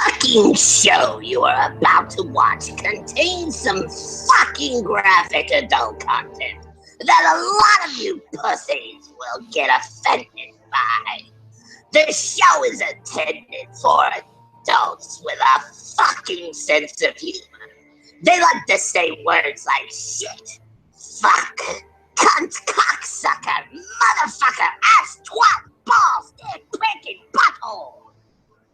fucking show you are about to watch contains some fucking graphic adult content that a lot of you pussies will get offended by. The show is intended for adults with a fucking sense of humor. They like to say words like shit, fuck, cunt, cocksucker, motherfucker, ass, twat, balls, dick, prick, and butthole.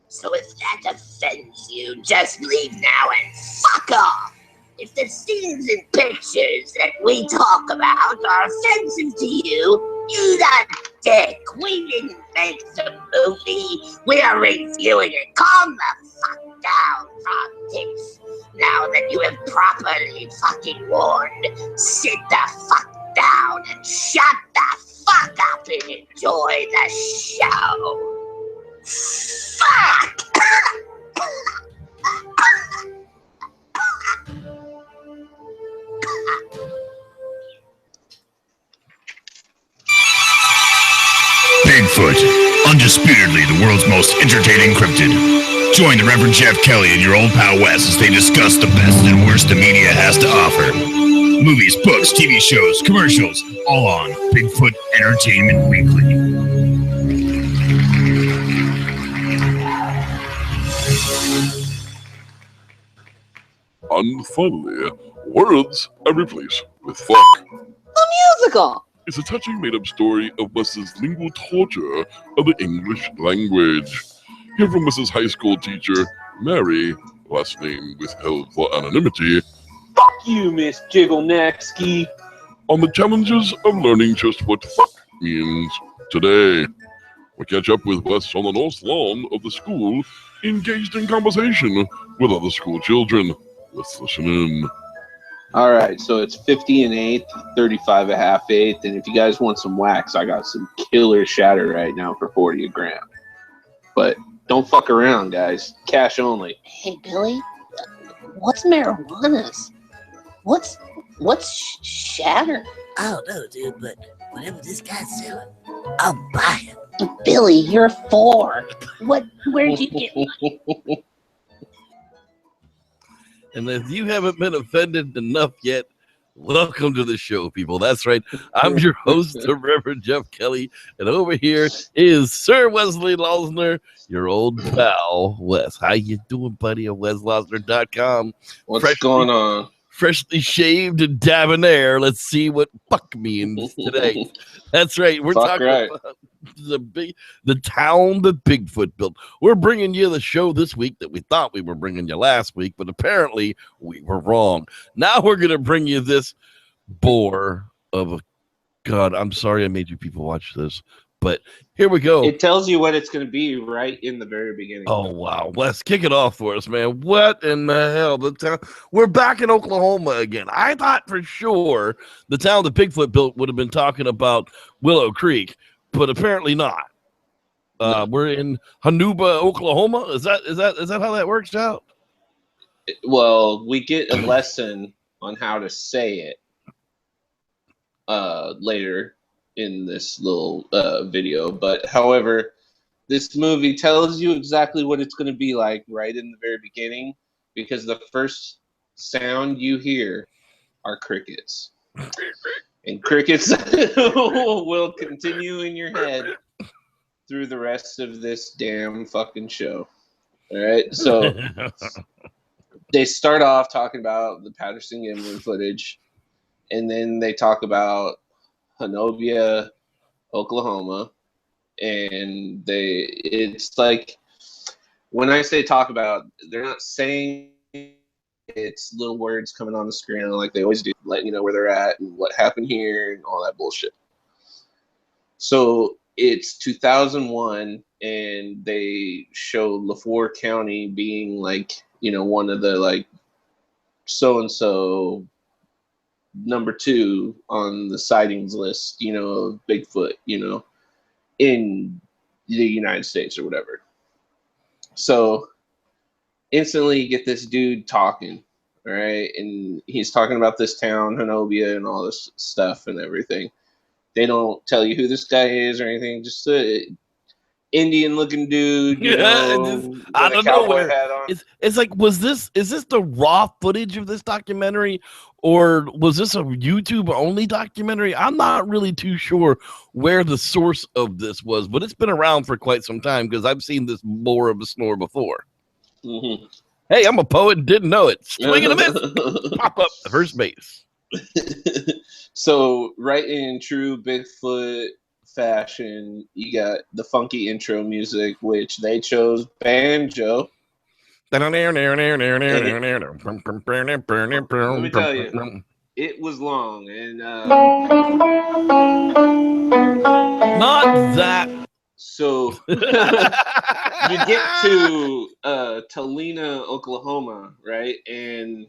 So if that offends you, just leave now and fuck off. If the scenes and pictures that we talk about are offensive to you, eat a dick. We didn't make the movie. We are reviewing it. Calm the fuck down, frog dicks. Now that you have properly fucking warned, sit the fuck down and shut the fuck up and enjoy the show. Fuck! Bigfoot, undisputedly the world's most entertaining cryptid. Join the Reverend Jeff Kelly and your old pal Wes as they discuss the best and worst the media has to offer. Movies, books, TV shows, commercials, all on Bigfoot Entertainment Weekly. And finally, words I replace with fuck. The musical! It's a touching made-up story of Wes's lingual torture of the English language. Hear from Wes's high school teacher, Mary, last name withheld for anonymity, Fuck you, Miss Jigglenexky. on the challenges of learning just what fuck means today. We catch up with Wes on the north lawn of the school, engaged in conversation with other school children. Let's listen in. All right, so it's 50 and 8th, 35 a half eighth, and if you guys want some wax, I got some killer shatter right now for 40 a gram. But don't fuck around, guys. Cash only. Hey, Billy, what's marijuana's? What's shatter? I don't know, dude, but whatever this guy's selling, I'll buy it. Billy, you're 4. Where'd you get one? And if you haven't been offended enough yet, welcome to the show, people. That's right. I'm your host, the Reverend Jeff Kelly, and over here is Sir Wesley Losner, your old pal, Wes. How you doing, buddy, at weslosner.com? What's going on? Freshly shaved and debonair. Let's see what fuck means today. That's right. We're talking about the town that Bigfoot built. We're bringing you the show this week that we thought we were bringing you last week, but apparently we were wrong. Now we're going to bring you this bore of a... God, I'm sorry I made you people watch this, but here we go. It tells you what it's going to be right in the very beginning. Oh, wow. Wes, kick it off for us, man. What in the hell? We're back in Oklahoma again. I thought for sure the town that Bigfoot built would have been talking about Willow Creek, but apparently not. No. We're in Hanuba, Oklahoma. Is that how that works out? Well, we get a lesson on how to say it later in this little video. But however, this movie tells you exactly what it's going to be like right in the very beginning, because the first sound you hear are crickets. And crickets will continue in your head through the rest of this damn fucking show. All right, so they start off talking about the Patterson-Gimlin footage, and then they talk about Hanovia, Oklahoma, and it's like, when I say talk about, they're not saying, it's little words coming on the screen like they always do, letting you know where they're at and what happened here and all that bullshit. So it's 2001, and they show LaFleur County being like, one of the like so-and-so number 2 on the sightings list, of Bigfoot, in the United States or whatever. So instantly you get this dude talking, all right? And he's talking about this town, Hanovia, and all this stuff and everything. They don't tell you who this guy is or anything. Just Indian looking dude, you know, with out a of cowboy nowhere. hat on. It's like, is this the raw footage of this documentary, or was this a YouTube only documentary? I'm not really too sure where the source of this was, but it's been around for quite some time because I've seen this more of a snore before. Mm-hmm. Hey, I'm a poet, didn't know it. Swing and a miss, pop up the first base. So, right in true Bigfoot fashion, you got the funky intro music, which they chose banjo. Let me tell you, it was long, and not that. So you get to Talena, Oklahoma, right? And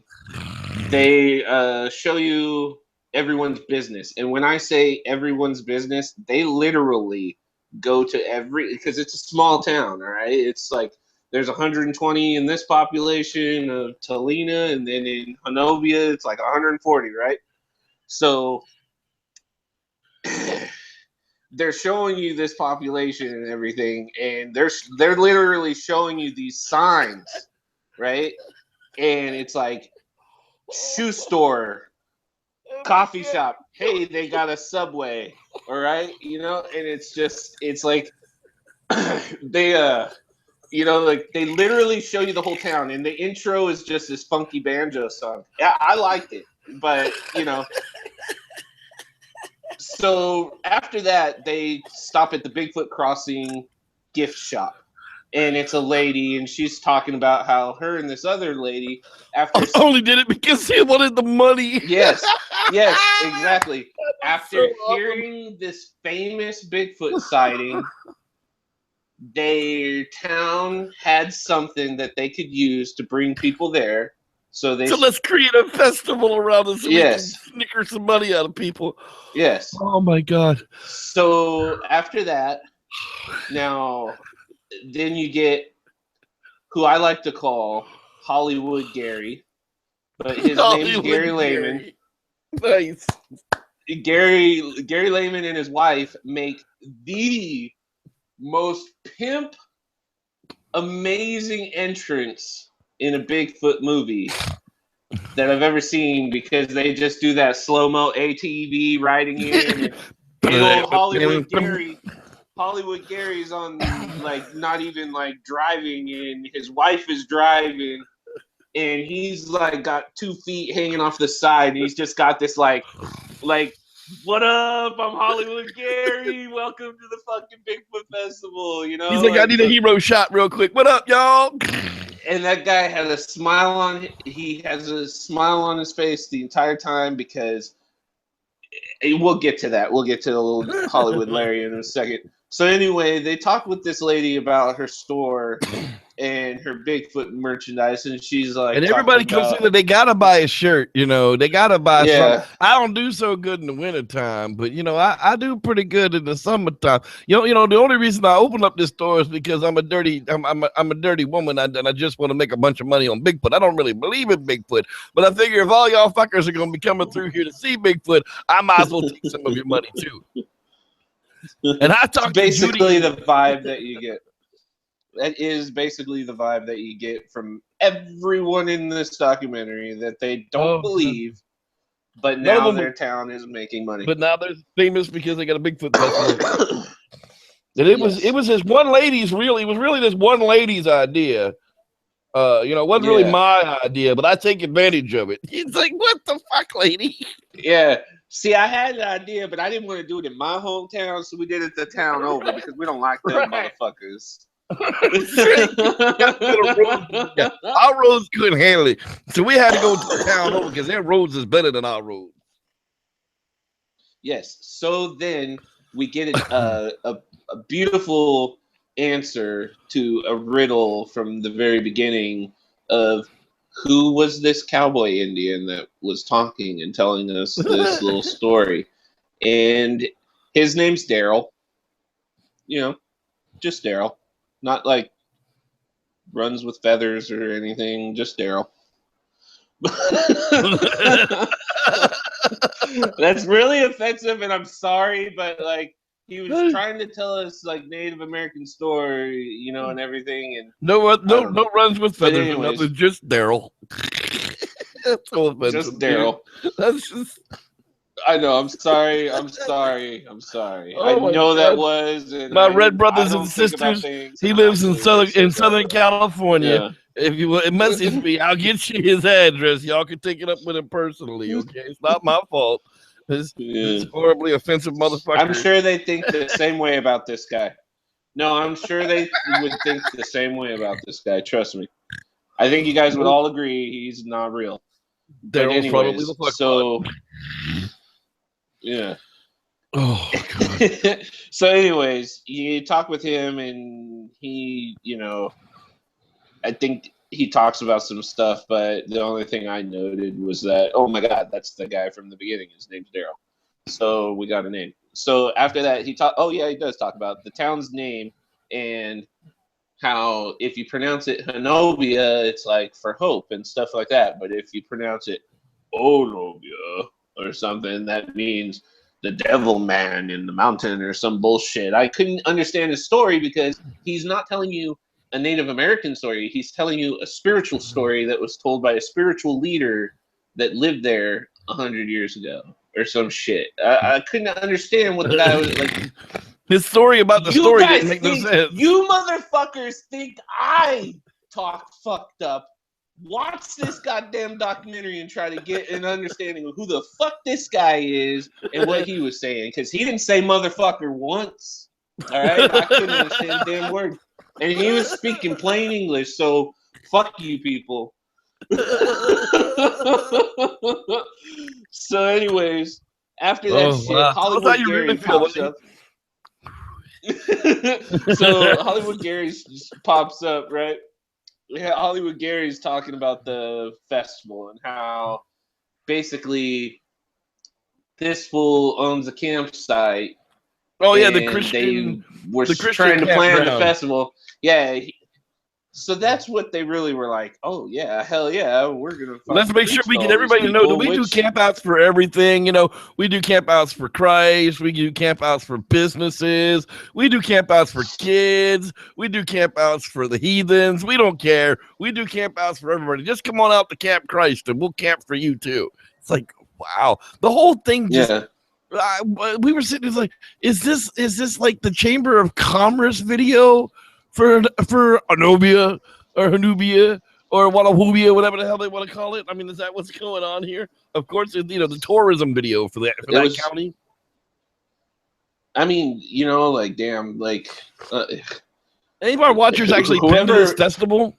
they show you everyone's business. And when I say everyone's business, they literally go to because it's a small town, all right? It's like there's 120 in this population of Talena, and then in Hanovia, it's like 140, right? So they're showing you this population and everything, and they're literally showing you these signs, right? And it's like shoe store, coffee shop. Hey, they got a Subway, all right, you know. And it's like they you know, like they literally show you the whole town, and the intro is just this funky banjo song. Yeah, I liked it, but you know. So after that, they stop at the Bigfoot Crossing gift shop, and it's a lady, and she's talking about how her and this other lady, after only did it because he wanted the money. Yes, exactly. After hearing this famous Bigfoot sighting, their town had something that they could use to bring people there. So let's create a festival around us so yes. we can snicker some money out of people. Yes. Oh my God. So after that, now then you get who I like to call Hollywood Gary, but his name is Gary Lehman. Nice. Gary Lehman and his wife make the most pimp amazing entrance in a Bigfoot movie that I've ever seen, because they just do that slow-mo ATV riding in. Big old Hollywood Gary's on, like, not even like driving, and his wife is driving, and he's like got 2 feet hanging off the side, and he's just got this like what up? I'm Hollywood Gary. Welcome to the fucking Bigfoot Festival. You know, he's like I need a hero shot real quick. What up, y'all? And that guy had a smile on. He has a smile on his face the entire time, because we'll get to that. We'll get to the little Hollywood Larry in a second. So anyway, they talked with this lady about her store and her Bigfoot merchandise, and she's like, and everybody comes in that they gotta buy a shirt, you know, they gotta buy something. I don't do so good in the wintertime, but you know, I do pretty good in the summertime. You know, the only reason I open up this store is because I'm a dirty woman, and I just want to make a bunch of money on Bigfoot. I don't really believe in Bigfoot, but I figure if all y'all fuckers are gonna be coming through here to see Bigfoot, I might as well take some of your money too. And I talk basically the vibe that you get. That is basically the vibe that you get from everyone in this documentary, that they don't believe, but now their town is making money. But now they're famous because they got a Bigfoot festival. And it was this one lady's really this one lady's idea. You know, it wasn't really my idea, but I take advantage of it. It's like, what the fuck, lady? Yeah. See, I had an idea, but I didn't want to do it in my hometown, so we did it the town over, because we don't like them motherfuckers. Our roads couldn't handle it, so we had to go to the town over because their roads is better than our roads. Yes. So then we get a beautiful answer to a riddle from the very beginning of who was this cowboy Indian that was talking and telling us this little story. And his name's Daryl. You know, just Daryl. Not like runs with feathers or anything, just Daryl. That's really offensive, and I'm sorry, but like, He was trying to tell us like Native American story, you know, and everything. And no know. runs with feathers or anyways. nothing. Just Daryl. That's so offensive. Just Daryl. That's just. I know. I'm sorry. I'm sorry. I'm sorry. Oh I my know God. that was and My I, red brothers I don't and think about sisters. things He and I'm lives in actually so Southern sorry. California. Yeah. If you will message me, I'll get you his address. Y'all can take it up with him personally. Okay, it's not my fault. This horribly offensive motherfucker. I'm sure they think the same way about this guy. No, I'm sure they would think the same way about this guy. Trust me. I think you guys would all agree he's not real. But Daryl's probably anyways, the fuck so bot. yeah. Oh God. So anyways, you talk with him and he, you know, I think he talks about some stuff, but the only thing I noted was that, oh my God, that's the guy from the beginning. His name's Daryl. So we got a name. So after that, he does talk about the town's name and how if you pronounce it Hanobia, it's like for hope and stuff like that. But if you pronounce it Olobia or something, that means the devil man in the mountain or some bullshit. I couldn't understand his story because he's not telling you a Native American story. He's telling you a spiritual story that was told by a spiritual leader that lived there 100 years ago or some shit. I couldn't understand what the guy was like. His story about the story didn't make no sense. You motherfuckers think I talk fucked up. Watch this goddamn documentary and try to get an understanding of who the fuck this guy is and what he was saying. Because he didn't say motherfucker once. All right? I couldn't understand a damn word. And he was speaking plain English, so fuck you people. So anyways, after that shit, Hollywood Gary pops up. So Hollywood Gary pops up, right? Yeah, Hollywood Gary's talking about the festival and how basically this fool owns a campsite. Oh yeah, the Christian. They were Christian trying to plan the campground. festival. Yeah. So that's what they really were like. Oh yeah, hell yeah, we're gonna. Let's make sure we get get everybody to know that we do campouts for everything. You know, we do campouts for Christ. We do campouts for businesses. We do campouts for kids. We do campouts for the heathens. We don't care. We do campouts for everybody. Just come on out to Camp Christ, and we'll camp for you too. It's like, wow, the whole thing just. Yeah. We were sitting there like, is this like the Chamber of Commerce video for Hanobia or Hanubia or Wallahubia, whatever the hell they want to call it? I mean, is that what's going on here? Of course, you know, the tourism video for that county. I mean, you know, like damn, like any of our watchers actually been to this festival?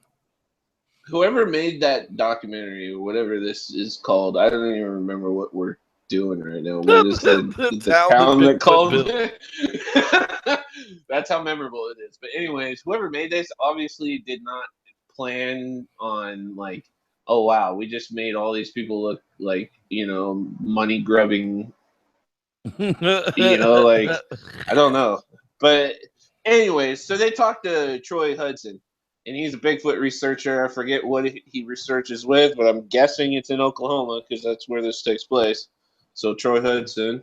Whoever made that documentary, whatever this is called, I don't even remember what we're doing right now. What is the town that called it? That's how memorable it is. But anyways, whoever made this obviously did not plan on like, oh wow, we just made all these people look like, you know, money grubbing, you know, like I don't know. But anyways, so they talked to Troy Hudson, and he's a Bigfoot researcher. I forget what he researches with, but I'm guessing it's in Oklahoma because that's where this takes place. So Troy Hudson,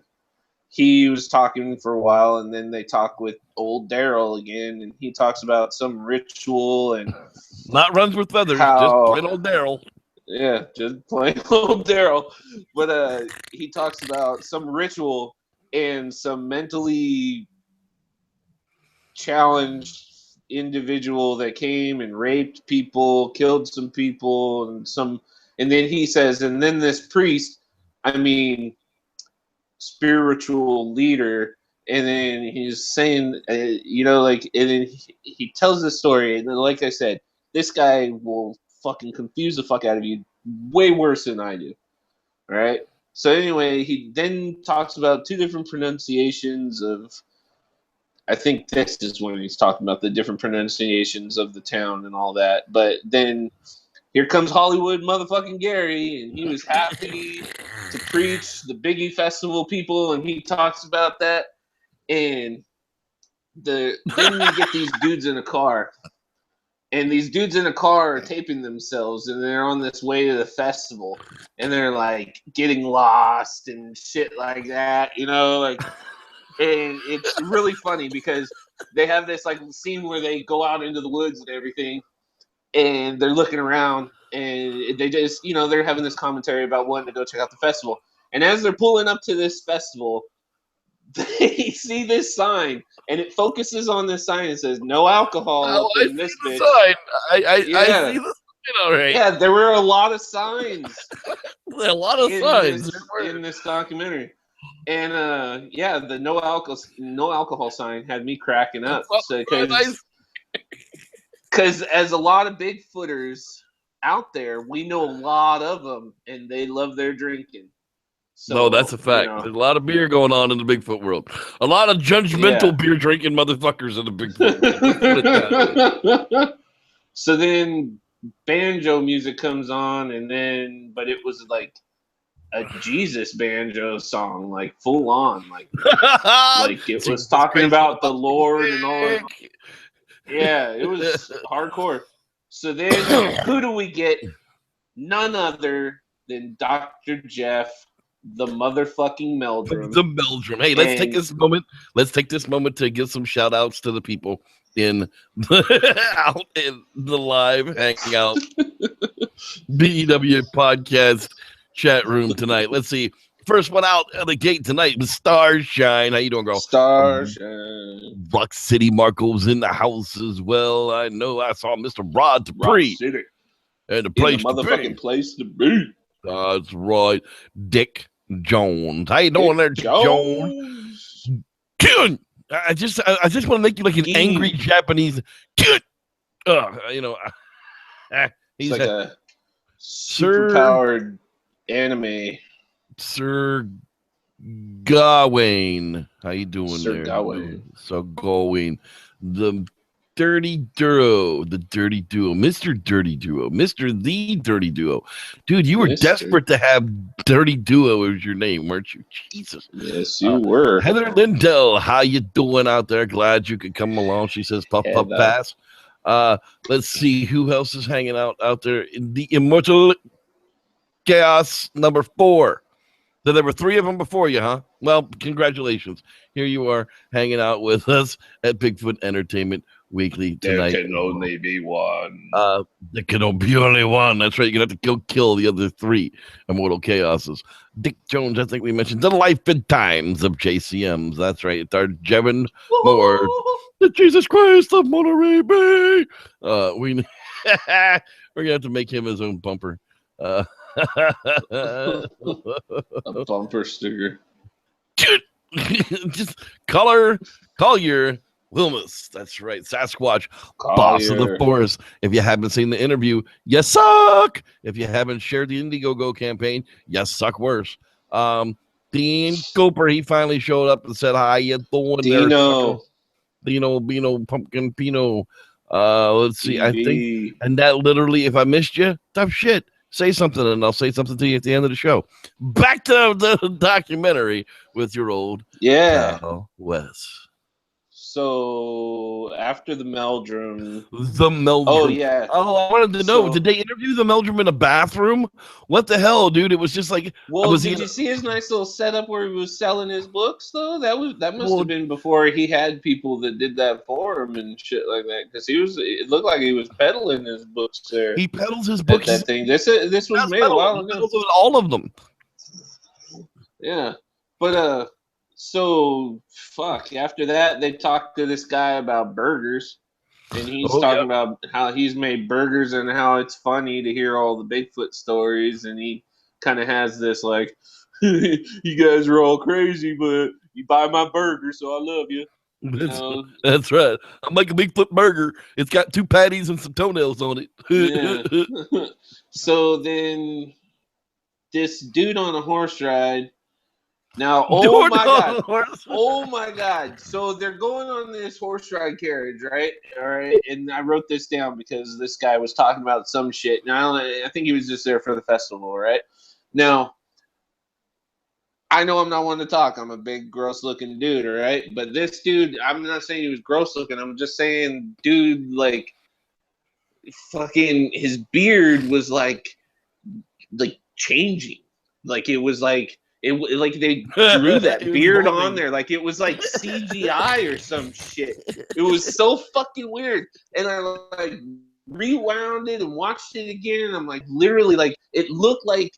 he was talking for a while, and then they talk with old Daryl again, and he talks about some ritual and not runs with feathers, just plain old Daryl. Yeah, just plain old Daryl. But he talks about some ritual and some mentally challenged individual that came and raped people, killed some people, and then he says, and then this priest, I mean, spiritual leader, and then he's saying, you know, like, and then he tells the story, and then, like I said, this guy will fucking confuse the fuck out of you way worse than I do. All right. So anyway, he then talks about two different pronunciations of, I think this is when he's talking about the different pronunciations of the town and all that. But then here comes Hollywood motherfucking Gary, and he was happy to preach the Biggie Festival people, and he talks about that. And then you get these dudes in a car, and these dudes in a car are taping themselves, and they're on this way to the festival, and they're like getting lost and shit like that, you know, like And it's really funny because they have this like scene where they go out into the woods and everything, and they're looking around, and they just, they're having this commentary about wanting to go check out the festival. And as they're pulling up to this festival, they see this sign, and it focuses on this sign and says "No alcohol" up in this bitch. Sign. I see the sign. All right. Yeah, there were a lot of signs. A lot of signs in this documentary. And the no alcohol sign had me cracking up. Because as a lot of Bigfooters out there, we know a lot of them, and they love their drinking. So, no, that's a fact. There's a lot of beer going on in the Bigfoot world. A lot of judgmental beer drinking motherfuckers in the Bigfoot world. So then banjo music comes on, but it was like a Jesus banjo song, like full on, like it was talking about the Lord and all. Yeah, it was hardcore. So then who do we get? None other than Dr. Jeff, the motherfucking Meldrum. The Meldrum. Hey, let's take this moment. Let's take this moment to give some shout outs to the people out in the live hangout BEW podcast chat room tonight. Let's see. First one out of the gate tonight was Starshine. How you doing, girl? Starshine. Rock City Marco's in the house as well. I know I saw Mr. Rod Dupree. Rock City. And the place motherfucking place to be. That's right. Dick Jones. How you doing there, Dick Jones? Dude, I just want to make you like an angry Japanese kid. He's like a superpowered anime. Sir Gawain. How you doing Sir Gawain. Sir Gawain. The Dirty Duo. The Dirty Duo. Mr. Dirty Duo. Mr. The Dirty Duo. Dude, you were desperate to have Dirty Duo as your name, weren't you? Jesus. Yes, you were. Heather Lindell, how you doing out there? Glad you could come along. She says, puff, puff, pass. Let's see who else is hanging out there. In the Immortal Chaos number 4. So there were 3 of them before you, huh? Well, congratulations. Here you are hanging out with us at Bigfoot Entertainment Weekly tonight. There can only be one. There can be only one. That's right. You're going to have to go kill the other 3 Immortal Chaoses. Dick Jones, I think we mentioned The Life and Times of JCMs. That's right. It's our Jevin Moore. The Jesus Christ of Monterey Bay. We're going to have to make him his own bumper. A bumper sticker. Just call your Wilmus. That's right. Sasquatch, boss of the forest. If you haven't seen the interview, you suck. If you haven't shared the Indiegogo campaign, you suck worse. Dean Cooper, he finally showed up and said, "How you doing Dino. there, Dino, Pumpkin Pino?" Let's see. I think, and that literally, if I missed you, tough shit. Say something, and I'll say something to you at the end of the show. Back to the documentary with your old pal, Wes. So after the Meldrum. Oh, yeah. Oh, I wanted to know, did they interview the Meldrum in a bathroom? What the hell, dude? It was just like... Well, did you see his nice little setup where he was selling his books, though? That must have been before he had people that did that for him and shit like that. Because it looked like he was peddling his books there. He peddles his books. That thing. This was made a while ago. All of them. Yeah. But, so, after that, they talked to this guy about burgers. And he's talking about how he's made burgers and how it's funny to hear all the Bigfoot stories. And he kind of has this, like, you guys are all crazy, but you buy my burger, so I love you. That's right. I'm like a Bigfoot burger. It's got 2 patties and some toenails on it. Yeah. So then this dude on a horse ride. Now, oh my God. So they're going on this horse ride carriage, right? All right. And I wrote this down because this guy was talking about some shit. Now, I think he was just there for the festival, right? Now, I know I'm not one to talk. I'm a big, gross-looking dude, all right? But this dude, I'm not saying he was gross-looking. I'm just saying, dude, like, fucking his beard was, like changing. Like, it was like... like they drew that It was beard moving. on there, like it was like CGI or some shit. It was so fucking weird, and I like rewound it and watched it again, and I'm like, literally, like it looked like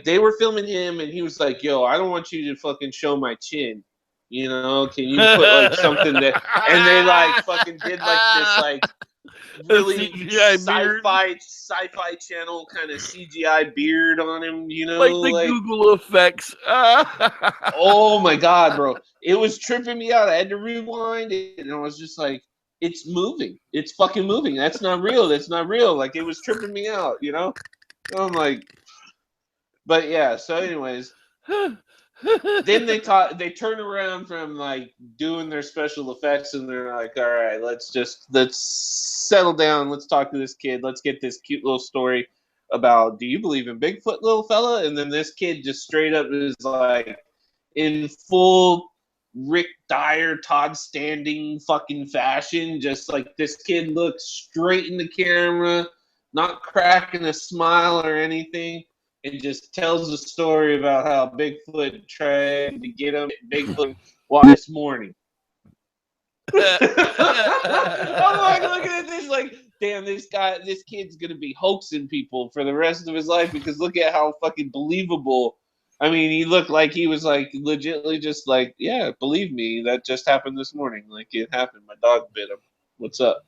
they were filming him, and he was like, "Yo, I don't want you to fucking show my chin, you know? Can you put like something that?" And they like fucking did like this like really CGI beard. sci-fi channel kind of CGI beard on him, you know, Like the Google effects. Oh my god, bro! It was tripping me out. I had to rewind it, and I was just like, "It's moving. It's fucking moving. That's not real. That's not real." Like it was tripping me out, you know. I'm like, but yeah. So, anyways, then they turn around from like doing their special effects, and they're like, "All right, let's settle down. Let's talk to this kid. Let's get this cute little story about, do you believe in Bigfoot, little fella?" And then this kid just straight up is like, in full Rick Dyer, Todd Standing fucking fashion, just like this kid looks straight in the camera, not cracking a smile or anything, and just tells a story about how Bigfoot tried to get him. Bigfoot this morning. I'm like looking at this like, damn, this kid's gonna be hoaxing people for the rest of his life, because look at how fucking believable. I mean, he looked like he was like legitimately just like, yeah, believe me, that just happened this morning. Like it happened. My dog bit him. What's up?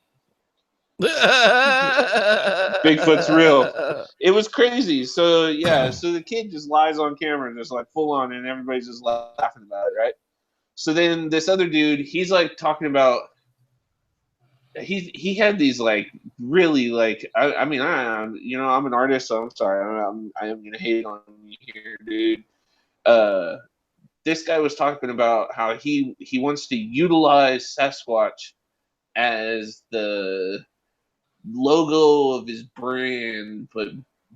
Bigfoot's real. It was crazy. So yeah, so the kid just lies on camera and just like full on, and everybody's just laughing about it, right? So then this other dude, he's like talking about, he had these like really like, I mean, I'm an artist, so I'm sorry, I am gonna hate on you here, dude. This guy was talking about how he wants to utilize Sasquatch as the logo of his brand, but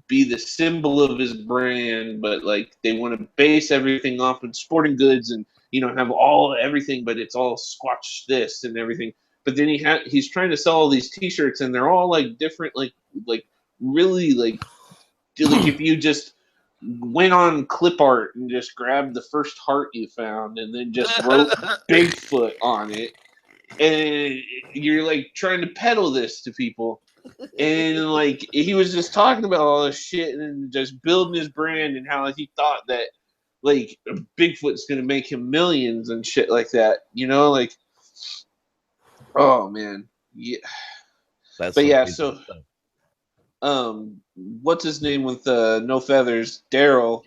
be the symbol of his brand, but like they want to base everything off of sporting goods and have everything, but it's all Squatch this and everything. But then he's trying to sell all these T-shirts, and they're all like different, like really like if you just went on clip art and just grabbed the first heart you found and then just wrote Bigfoot on it, and you're like trying to peddle this to people, and like he was just talking about all this shit and just building his brand and how he thought that like Bigfoot's gonna make him millions and shit like that, like, oh man, yeah. That's but yeah, so what's his name with no feathers, Daryl,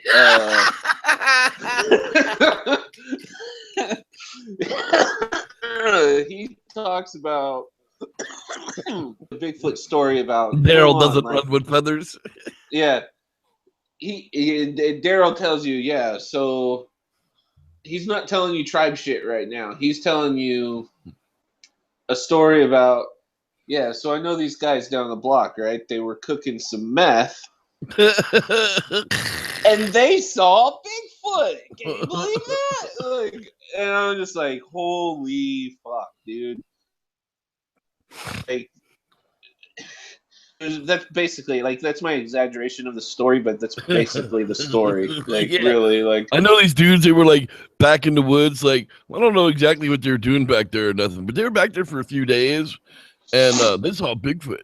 he talks about the Bigfoot story about Daryl doesn't run with feathers. Yeah, Daryl tells you, yeah. So he's not telling you tribe shit right now. He's telling you a story about, yeah. So I know these guys down the block, right? They were cooking some meth, and they saw Bigfoot. Can you believe that? Like, and I'm just like, holy fuck, dude. Like, that's basically like, that's my exaggeration of the story, but that's basically the story. Like, yeah. Really, like, I know these dudes, they were like back in the woods, like, I don't know exactly what they were doing back there or nothing, but they were back there for a few days, and they saw Bigfoot.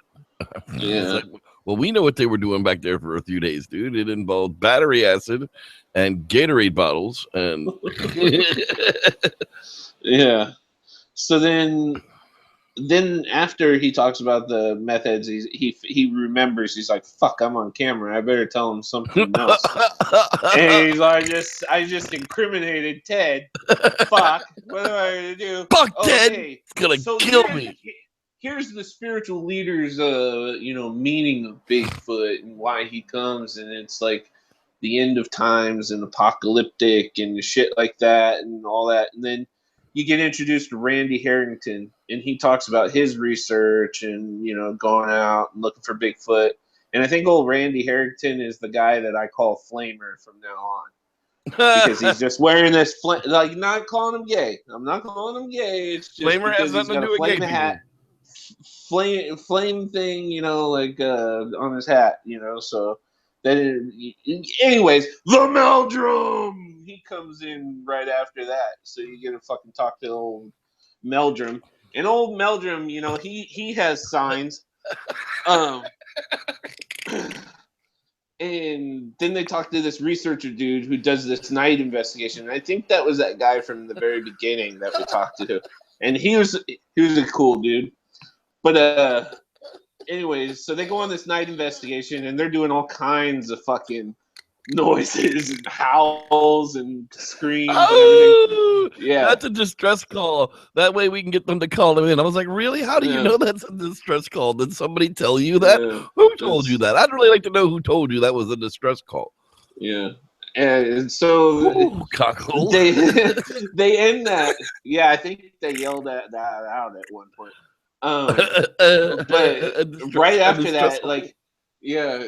Yeah. Like, well, we know what they were doing back there for a few days, dude. It involved battery acid and Gatorade bottles, and yeah. So then after he talks about the meth heads, he remembers. He's like, "Fuck, I'm on camera. I better tell him something else." And he's like, "I just incriminated Ted. Fuck, what am I gonna do? Fuck Ted. Hey, it's gonna kill me." Here's the spiritual leader's, meaning of Bigfoot and why he comes, and it's like the end of times and apocalyptic and shit like that and all that, and then you get introduced to Randy Harrington, and he talks about his research and, going out and looking for Bigfoot. And I think old Randy Harrington is the guy that I call Flamer from now on. Because he's just wearing this, like, not calling him gay. I'm not calling him gay. It's just Flamer has nothing to do with gay hat, flame thing, on his hat, so Then, anyways, the Meldrum. He comes in right after that, so you get to fucking talk to old Meldrum. And old Meldrum, you know, he has signs. And then they talk to this researcher dude who does this night investigation. And I think that was that guy from the very beginning that we talked to, and he was a cool dude. But anyways, so they go on this night investigation, and they're doing all kinds of fucking noises and howls and screams and everything. Yeah, that's a distress call. That way we can get them to call them in. I was like, really? How do you know that's a distress call? Did somebody tell you that? Who told you that? I'd really like to know who told you that was a distress call. Yeah. And so cockle. they end that. Yeah, I think they yelled that out at one point. But right after that, like, yeah.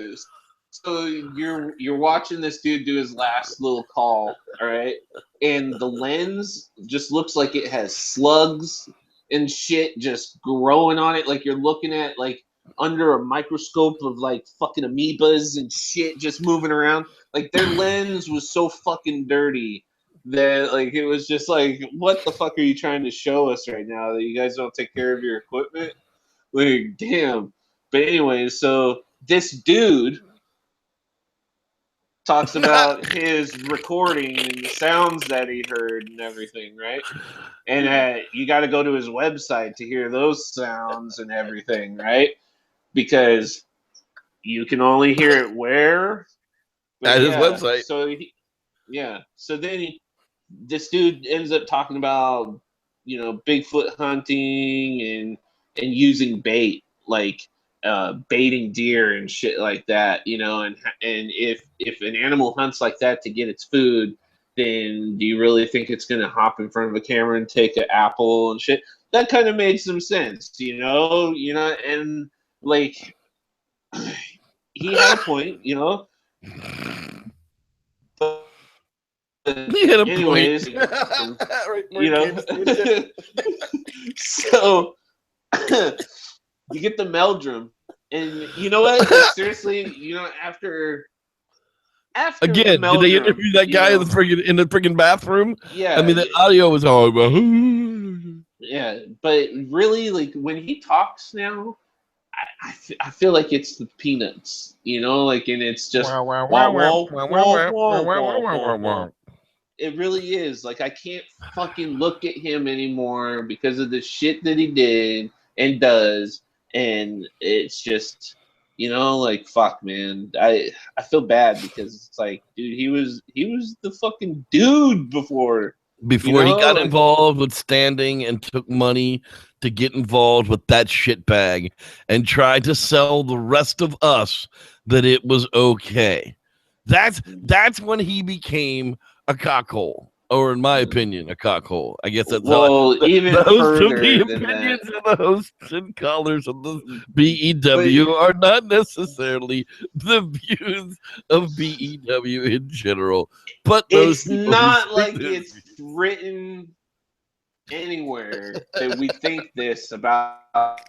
So you're watching this dude do his last little call, all right? And the lens just looks like it has slugs and shit just growing on it, like you're looking at like under a microscope of like fucking amoebas and shit just moving around. Like their lens was so fucking dirty that like it was just like, what the fuck are you trying to show us right now? That you guys don't take care of your equipment? Like, damn. But anyway, so this dude talks about his recording and the sounds that he heard and everything, right? And you got to go to his website to hear those sounds and everything, right? Because you can only hear it where? At his website. So, so then this dude ends up talking about, you know, Bigfoot hunting and using bait, like baiting deer and shit like that, you know, and if an animal hunts like that to get its food, then do you really think it's gonna hop in front of a camera and take an apple and shit? That kind of made some sense, you know, and like he had a point, you know. He had a anyways, point. You know, so you get the Meldrum, and you know what? Like, seriously, you know, after again, Meldrum, did they interview that guy in the friggin' bathroom? Yeah, I mean, the audio was all about. Yeah, but really, like when he talks now, I feel like it's the Peanuts, you know, like, and it's just it really is. Like, I can't fucking look at him anymore because of the shit that he did and does, and it's just, you know, like, fuck, man. I feel bad because it's like, dude, he was the fucking dude before He got involved with standing and took money to get involved with that shitbag and tried to sell the rest of us that it was okay. That's when he became a cockhole, or in my opinion, a cockhole. I guess that's even the host further of the than opinions that. of the hosts and callers of the BEW are not necessarily the views of BEW in general. But those it's not like it's written anywhere that we think this about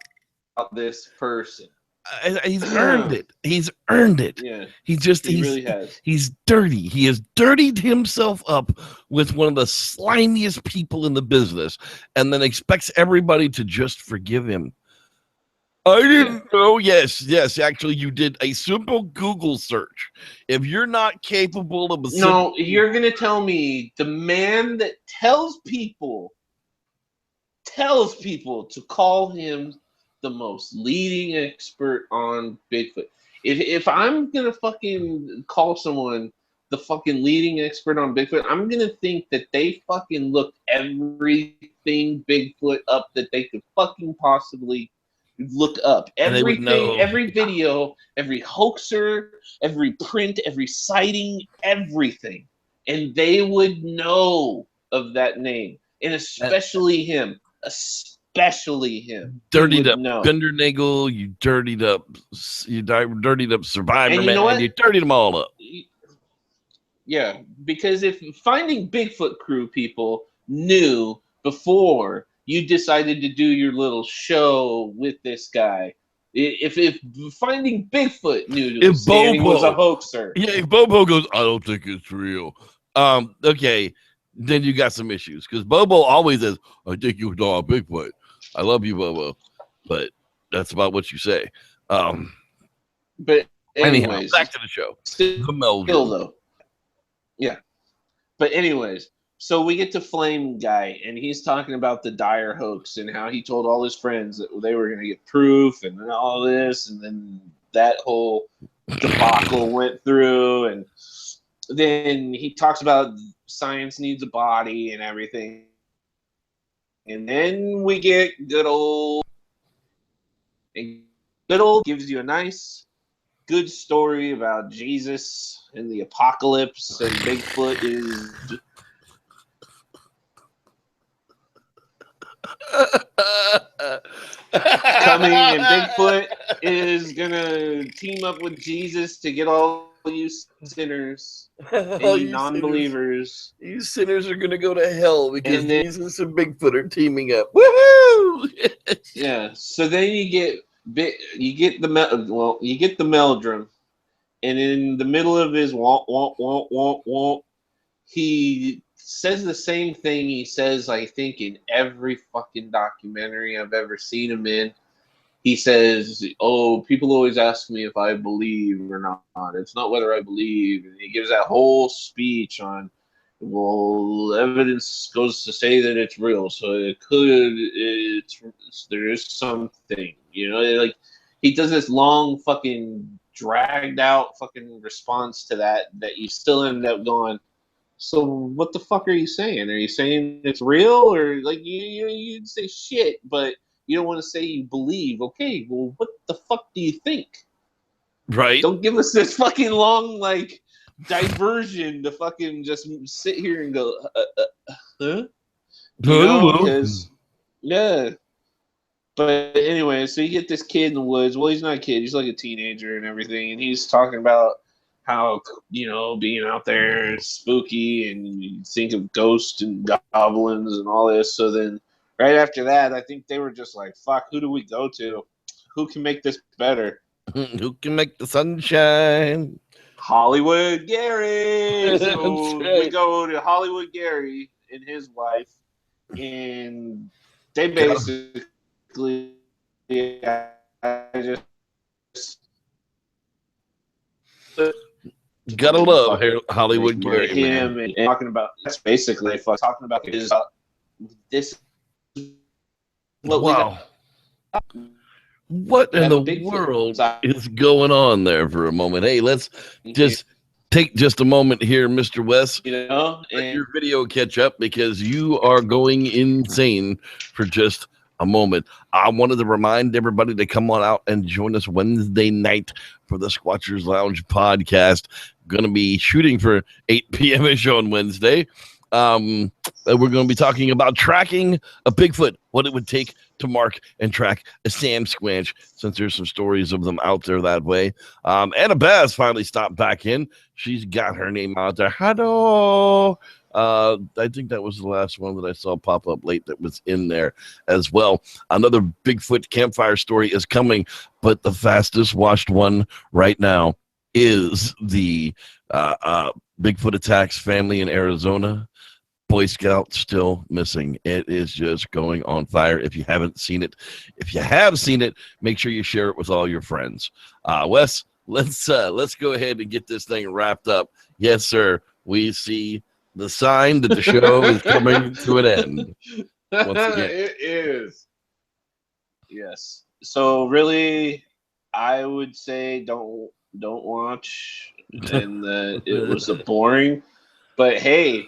this person. He's earned it. He's earned it. Yeah, he really has. He's dirty. He has dirtied himself up with one of the slimiest people in the business, and then expects everybody to just forgive him. I didn't know. Yes. Actually, you did a simple Google search. If you're not capable of you're gonna tell me the man that tells people to call him the most leading expert on Bigfoot. If I'm gonna fucking call someone the fucking leading expert on Bigfoot, I'm gonna think that they fucking looked everything Bigfoot up that they could fucking possibly look up. Everything, every video, every hoaxer, every print, every sighting, everything. And they would know of that name. And especially him. Especially him. Dirtied up Bindernagel, you dirtied up Survivor Man, and you dirtied them all up. Yeah, because if Finding Bigfoot crew people knew before you decided to do your little show with this guy, If finding Bigfoot noodles If standing was a Bobo- hoaxer. Yeah, if Bobo goes, I don't think it's real. Okay, then you got some issues because Bobo always says, I think you saw a Bigfoot. I love you, Bobo, but that's about what you say. But Anyhow, anyways, back to the show. still The Meldrum. though. Yeah. But anyways, so we get to Flame Guy, and he's talking about the dire hoax and how he told all his friends that they were going to get proof and all this, and then that whole debacle went through, and then he talks about science needs a body and everything, and then we get good old gives you a nice, good story about Jesus and the apocalypse, and Bigfoot is coming, and Bigfoot is gonna team up with Jesus to get all you sinners and All you you non-believers. You sinners are gonna go to hell because And then- Jesus and Bigfoot are teaming up. Woohoo! Yeah. So then you get the Meldrum, and in the middle of his womp womp womp womp womp, he says the same thing he says, I think, in every fucking documentary I've ever seen him in. He says, "Oh, people always ask me if I believe or not. It's not whether I believe." And he gives that whole speech on, well, evidence goes to say that it's real, so there is something, like he does this long fucking dragged out fucking response to that you still end up going, so what the fuck are you saying? Are you saying it's real, or like you say shit, but you don't want to say you believe? Okay, well, what the fuck do you think? Right? Don't give us this fucking long like diversion to fucking just sit here and go, huh? Because yeah. But anyway, so you get this kid in the woods. Well, he's not a kid; he's like a teenager and everything, and he's talking about how being out there is spooky, and you think of ghosts and goblins and all this. So then, right after that, I think they were just like, "Fuck, who do we go to? Who can make this better? Who can make the sunshine?" Hollywood Gary." So That's right. we go to Hollywood Gary and his wife, and they basically Gotta love Hollywood Gary. Him and talking about that's basically talking about his this. Wow. What in the world is going on there for a moment? Hey, let's just take just a moment here, Mr. West. And let your video catch up because you are going insane for just a moment. I wanted to remind everybody to come on out and join us Wednesday night for the Squatchers Lounge podcast. Going to be shooting for 8 p.m.ish on Wednesday. We're going to be talking about tracking a Bigfoot, what it would take to mark and track a Sam Squanch, since there's some stories of them out there that way. Anna Baz finally stopped back in. She's got her name out there. Hello. I think that was the last one that I saw pop up late that was in there as well. Another Bigfoot campfire story is coming, but the fastest watched one right now is the Bigfoot attacks family in Arizona. Boy Scout still missing. It is just going on fire. If you haven't seen it, if you have seen it, make sure you share it with all your friends. Wes, let's go ahead and get this thing wrapped up. Yes, sir. We see the sign that the show is coming to an end. Once again. It is. Yes. So really, I would say don't watch, and it was boring. But hey,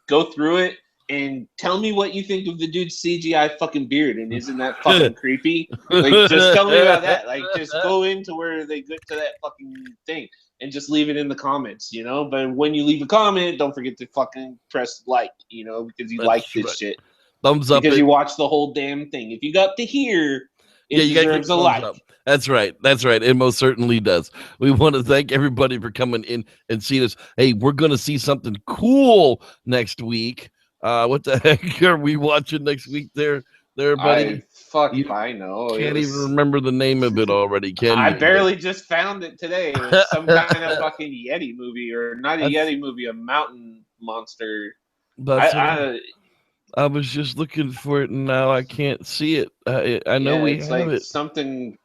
go through it and tell me what you think of the dude's CGI fucking beard, and isn't that fucking creepy? Like, just tell me about that. Like, just go into where they get to that fucking thing and just leave it in the comments, But when you leave a comment, don't forget to fucking press like, because you like this shit. Thumbs up. Because you watch the whole damn thing. If you got to here, it deserves a like. Up. That's right. It most certainly does. We want to thank everybody for coming in and seeing us. Hey, we're going to see something cool next week. What the heck are we watching next week there, there, buddy? I know. Can't even remember the name of it already, can you? I barely just found it today. It was some kind of fucking Yeti movie, or not a Yeti movie, a mountain monster. I was just looking for it, and now I can't see it. I know we have like it. Something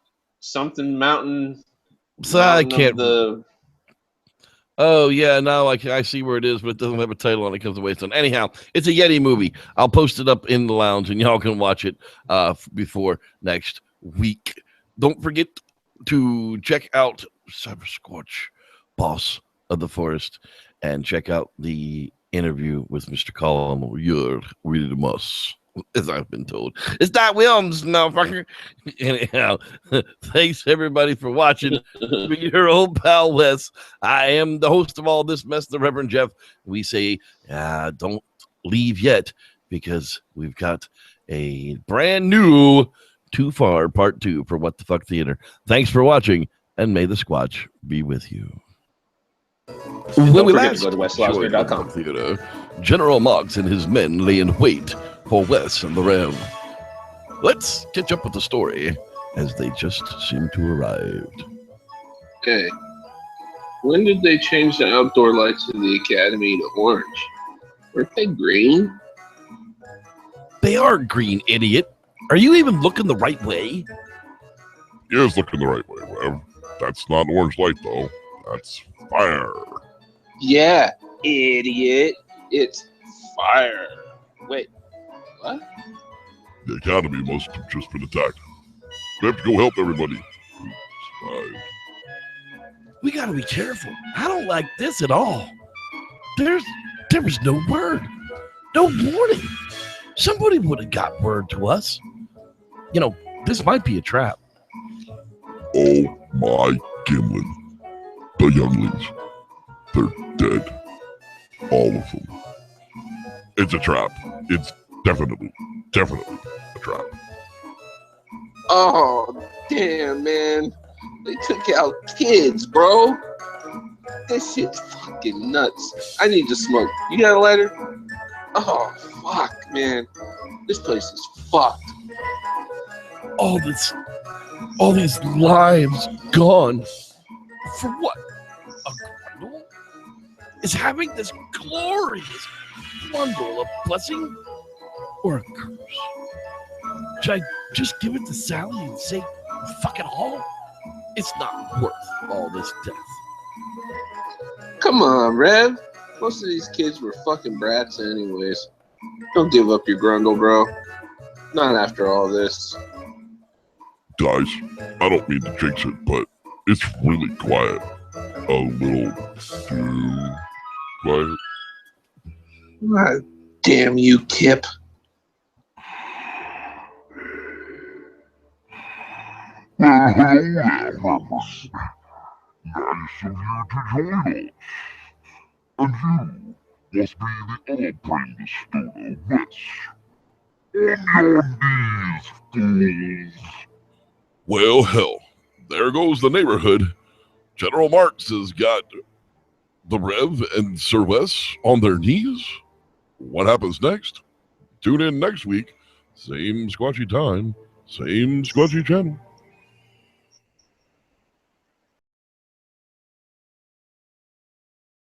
mountain. So I can't. Oh yeah, now I see where it is, but it doesn't have a title on it because of the way it's done. Anyhow, it's a Yeti movie. I'll post it up in the lounge, and y'all can watch it before next week. Don't forget to check out Cyberscorch, Boss of the Forest, and check out the interview with Mr. Colin. You're really the muss, as I've been told. It's not Williams, motherfucker. Anyhow, thanks everybody for watching. Your old pal Wes. I am the host of all this mess, the Reverend Jeff. We say, don't leave yet, because we've got a brand new Too Far Part 2 for What the Fuck Theater. Thanks for watching, and may the Squatch be with you. When we last go to westlosner.com. Theater, General Marks and his men lay in wait for Wes and the Rev. Let's catch up with the story as they just seem to arrive. Okay. When did they change the outdoor lights in the academy to orange? Weren't they green? They are green, idiot. Are you even looking the right way? He is looking the right way, Rev. That's not an orange light, though. That's fire. Yeah, idiot. It's fire. Wait, what? The academy must have just been attacked. We have to go help everybody. We gotta be careful. I don't like this at all. There was no word. No warning. Somebody would have got word to us. This might be a trap. Oh my Gimlin. The younglings. They're dead. All of them. It's a trap. It's definitely a trap. Oh, damn, man. They took out kids, bro. This shit's fucking nuts. I need to smoke. You got a lighter? Oh, fuck, man. This place is fucked. All these lives gone. For what? A grundle? Is having this glorious bundle a blessing or a curse? Should I just give it to Sally and say, fuck it all? It's not worth all this death. Come on, Rev. Most of these kids were fucking brats anyways. Don't give up your grundle, bro. Not after all this. Guys, I don't mean to jinx it, but it's really quiet. A little too quiet. God damn you, Kip. Nice of you to join us. And you must be the all-brained Stoner West. On your knees, fools. Well, hell, there goes the neighborhood. General Marks has got the Rev and Sir Wes on their knees. What happens next? Tune in next week. Same squatchy time, same squatchy channel.